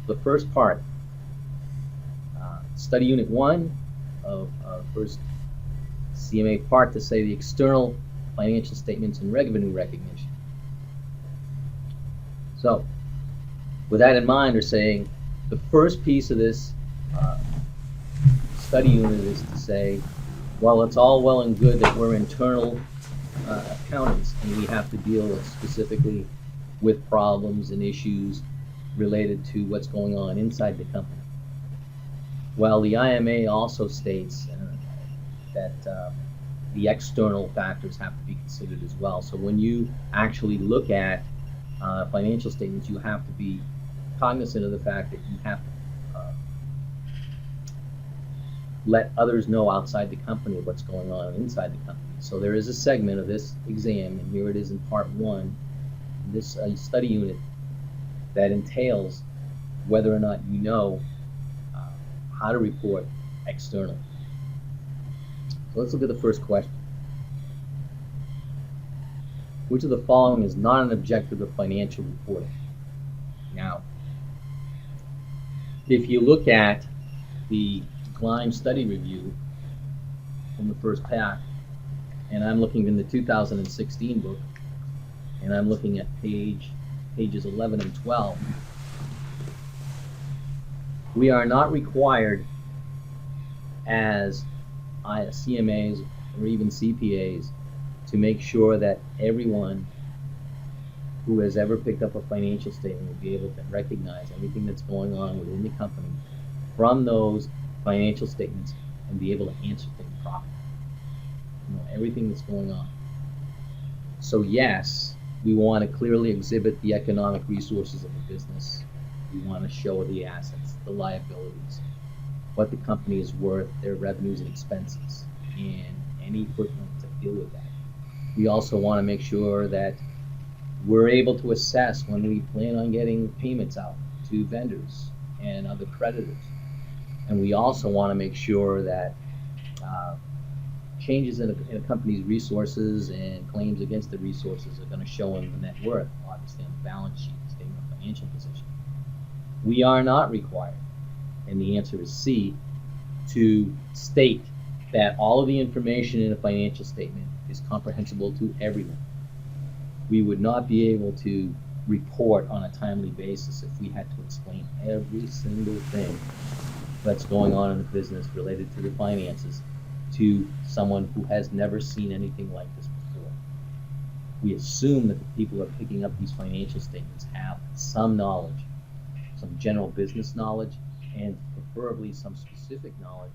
the first part, study unit 1 of first CMA part, to say the external financial statements and revenue recognition. So with that in mind, we're saying the first piece of this study unit is to say, well, it's all well and good that we're internal accountants and we have to deal specifically with problems and issues related to what's going on inside the company. Well, the IMA also states that the external factors have to be considered as well. So when you actually look at financial statements, you have to be cognizant of the fact that you have to let others know outside the company what's going on inside the company. So there is a segment of this exam, and here it is in part 1, this study unit, that entails whether or not you know how to report externally. So let's look at the first question. Which of the following is not an objective of financial reporting? Now, if you look at the Klein study review from the first pack, and I'm looking in the 2016 book, and I'm looking at pages 11 and 12, we are not required as CMAs or even CPAs to make sure that everyone who has ever picked up a financial statement will be able to recognize everything that's going on within the company from those financial statements and be able to answer things properly. You know, everything that's going on. So yes, we want to clearly exhibit the economic resources of the business. We want to show the assets, the liabilities, what the company is worth, their revenues and expenses, and any footnotes that deal with that. We also want to make sure that we're able to assess when we plan on getting payments out to vendors and other creditors. And we also want to make sure that changes in a company's resources and claims against the resources are going to show in the net worth, obviously on the balance sheet, statement of financial position. We are not required, and the answer is C, to state that all of the information in a financial statement is comprehensible to everyone. We would not be able to report on a timely basis if we had to explain every single thing that's going on in the business related to the finances to someone who has never seen anything like this before. We assume that the people who are picking up these financial statements have some knowledge, some general business knowledge, and preferably some specific knowledge